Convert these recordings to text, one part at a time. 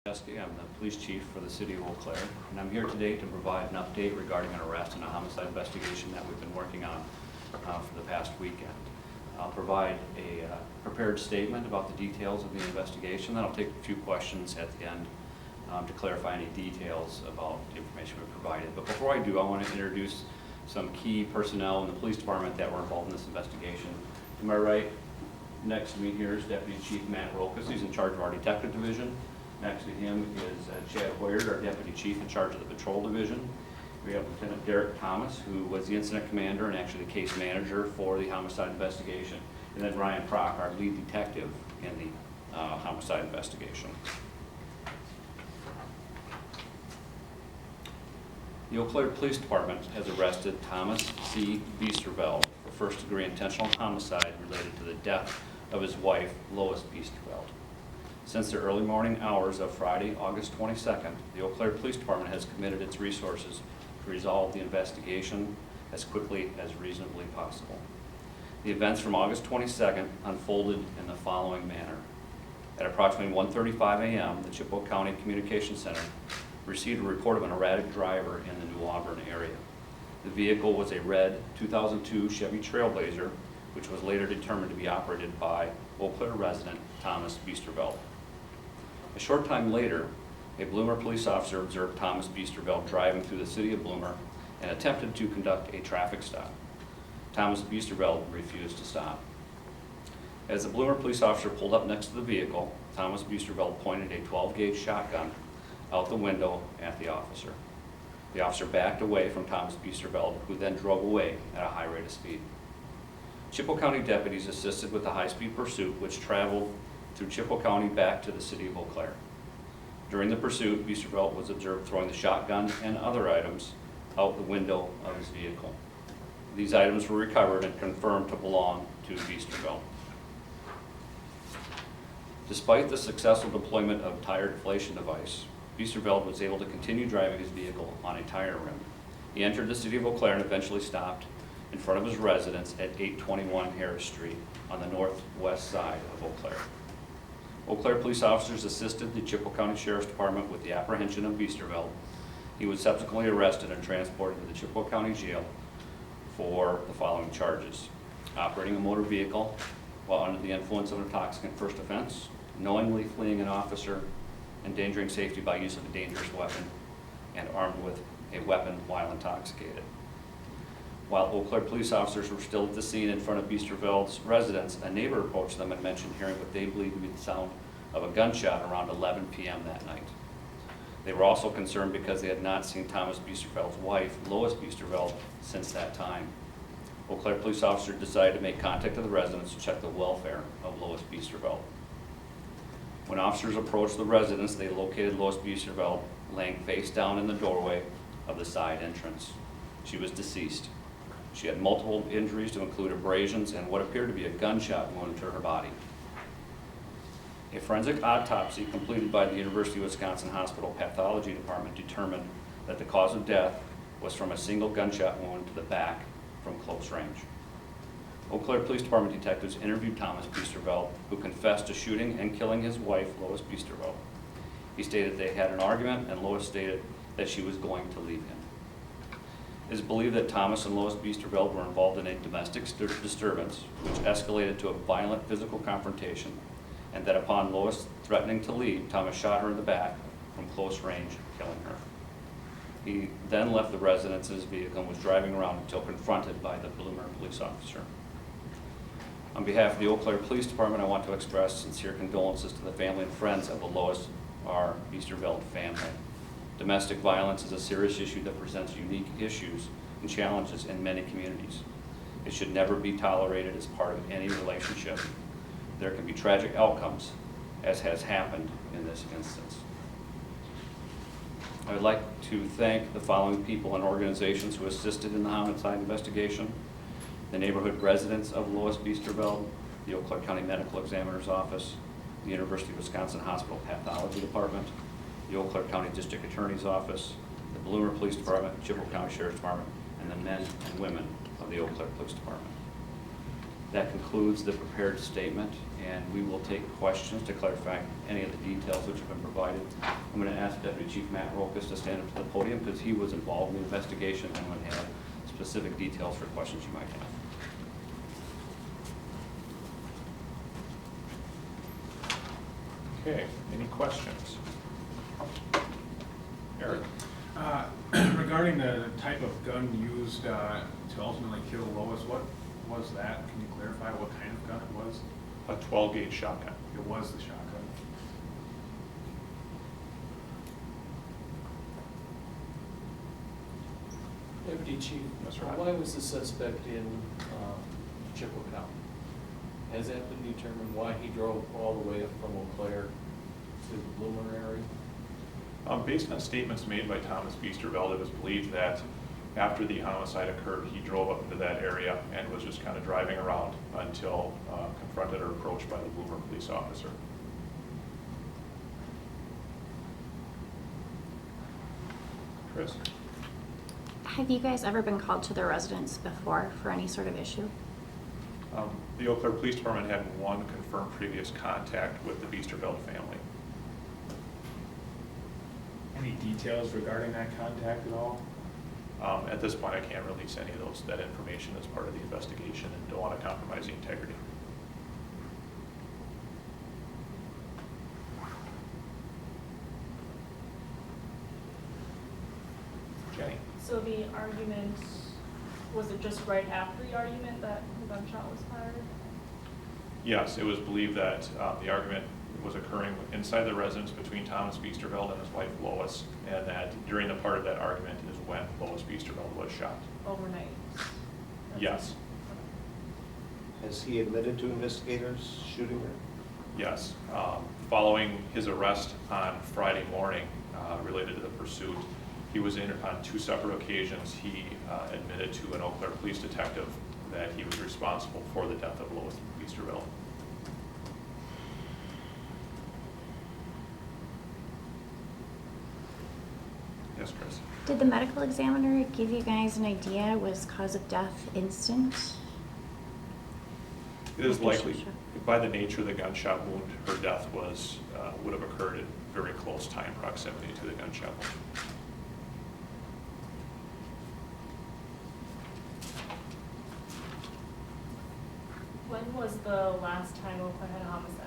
I'm the police chief for the city of Eau Claire, and I'm here today to provide an update regarding an arrest and a homicide investigation that we've been working on for the past weekend. I'll provide a prepared statement about the details of the investigation, then I'll take a few questions at the end to clarify any details about the information we provided. But before I do, I want to introduce some key personnel in the police department that were involved in this investigation. To my right, next to me here is Deputy Chief Matt Rokas. He's in charge of our detective division. Next to him is Chad Hoyard, our Deputy Chief in charge of the Patrol Division. We have Lieutenant Derek Thomas, who was the incident commander and actually the case manager for the homicide investigation. And then Ryan Prock, our lead detective in the homicide investigation. The Eau Claire Police Department has arrested Thomas C. Biesterveld for first-degree intentional homicide related to the death of his wife, Lois Biesterveld. Since the early morning hours of Friday, August 22nd, the Eau Claire Police Department has committed its resources to resolve the investigation as quickly as reasonably possible. The events from August 22nd unfolded in the following manner. At approximately 1:35 a.m., the Chippewa County Communications Center received a report of an erratic driver in the New Auburn area. The vehicle was a red 2002 Chevy Trailblazer, which was later determined to be operated by Eau Claire resident Thomas Biesterveld. A short time later, a Bloomer police officer observed Thomas Biesterveld driving through the city of Bloomer and attempted to conduct a traffic stop. Thomas Biesterveld refused to stop. As the Bloomer police officer pulled up next to the vehicle, Thomas Biesterveld pointed a 12-gauge shotgun out the window at the officer. The officer backed away from Thomas Biesterveld, who then drove away at a high rate of speed. Chippewa County deputies assisted with the high-speed pursuit, which traveled through Chippewa County back to the city of Eau Claire. During the pursuit, Biesterveld was observed throwing the shotgun and other items out the window of his vehicle. These items were recovered and confirmed to belong to Biesterveld. Despite the successful deployment of tire deflation device, Biesterveld was able to continue driving his vehicle on a tire rim. He entered the city of Eau Claire and eventually stopped in front of his residence at 821 Harris Street on the northwest side of Eau Claire. Eau Claire police officers assisted the Chippewa County Sheriff's Department with the apprehension of Biesterveld. He was subsequently arrested and transported to the Chippewa County Jail for the following charges: operating a motor vehicle while under the influence of an intoxicant, first offense; knowingly fleeing an officer; endangering safety by use of a dangerous weapon; and armed with a weapon while intoxicated. While Eau Claire police officers were still at the scene in front of Biesterveld's residence, a neighbor approached them and mentioned hearing what they believed to be the sound of a gunshot around 11 p.m. that night. They were also concerned because they had not seen Thomas Biesterveld's wife, Lois Biesterveld, since that time. Eau Claire police officers decided to make contact with the residence to check the welfare of Lois Biesterveld. When officers approached the residence, they located Lois Biesterveld laying face down in the doorway of the side entrance. She was deceased. She had multiple injuries to include abrasions and what appeared to be a gunshot wound to her body. A forensic autopsy completed by the University of Wisconsin Hospital Pathology Department determined that the cause of death was from a single gunshot wound to the back from close range. Eau Claire Police Department detectives interviewed Thomas Biesterveld, who confessed to shooting and killing his wife, Lois Biesterveld. He stated they had an argument, and Lois stated that she was going to leave him. It is believed that Thomas and Lois Biesterveld were involved in a domestic disturbance, which escalated to a violent physical confrontation, and that upon Lois threatening to leave, Thomas shot her in the back from close range, killing her. He then left the residence in his vehicle and was driving around until confronted by the Bloomer police officer. On behalf of the Eau Claire Police Department, I want to express sincere condolences to the family and friends of the Lois R. Biesterveld family. Domestic violence is a serious issue that presents unique issues and challenges in many communities. It should never be tolerated as part of any relationship. There can be tragic outcomes, as has happened in this instance. I would like to thank the following people and organizations who assisted in the homicide investigation: the neighborhood residents of Lois Biesterveld, the Eau Claire County Medical Examiner's Office, the University of Wisconsin Hospital Pathology Department, the Eau Claire County District Attorney's Office, the Bloomer Police Department, Chippewa County Sheriff's Department, and the men and women of the Eau Claire Police Department. That concludes the prepared statement, and we will take questions to clarify any of the details which have been provided. I'm going to ask Deputy Chief Matt Rokas to stand up to the podium because he was involved in the investigation and would have specific details for questions you might have. Okay, any questions? Eric? Regarding the type of gun used to ultimately kill Lois, what was that? Can you clarify what kind of gun it was? A 12-gauge shotgun. It was the shotgun. Deputy Chief, That's right. why was the suspect in Chippewa County? Has that been determined why he drove all the way up from Eau Claire to the Bloomer area? Based on statements made by Thomas Biesterveld, it was believed that after the homicide occurred, he drove up into that area and was just kind of driving around until confronted or approached by the Bloomer police officer. Chris? Have you guys ever been called to their residence before for any sort of issue? The Eau Claire Police Department had one confirmed previous contact with the Biesterveld family. Any details regarding that contact at all? At this point, I can't release any of that information as part of the investigation and don't want to compromise the integrity. Jenny? So the argument, was it just right after the argument that the gunshot was fired? Yes, it was believed that the argument was occurring inside the residence between Thomas Biesterveld and his wife Lois, and that during the part of that argument is when Lois Biesterveld was shot. Overnight? Yes. Has he admitted to investigators shooting her? Yes. Following his arrest on Friday morning related to the pursuit, he was in on two separate occasions. He admitted to an Eau Claire police detective that he was responsible for the death of Lois Biesterveld. Yes, Chris? Did the medical examiner give you guys an idea? Was cause of death instant? It is After likely, she was shot? by the nature of the gunshot wound, her death would have occurred in very close time proximity to the gunshot wound. When was the last time Eau Claire had a homicide?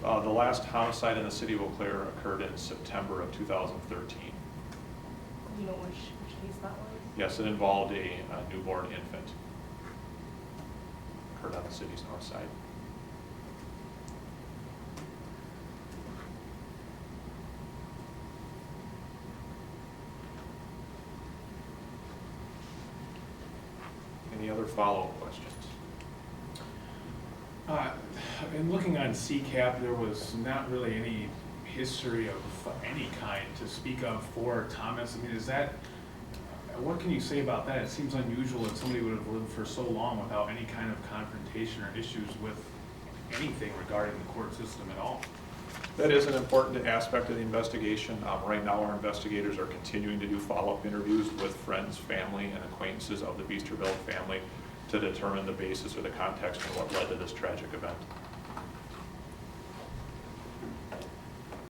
The last homicide in the city of Eau Claire occurred in September of 2013. Do you know which case that was? Yes, it involved a newborn infant. Occurred on the city's north side. Any other follow-up questions? In looking on CCAP, there was not really any history of any kind to speak of for Thomas. I mean, is that, what can you say about that? It seems unusual that somebody would have lived for so long without any kind of confrontation or issues with anything regarding the court system at all. That is an important aspect of the investigation. Right now, our investigators are continuing to do follow-up interviews with friends, family, and acquaintances of the Biesterveld family to determine the basis or the context and what led to this tragic event.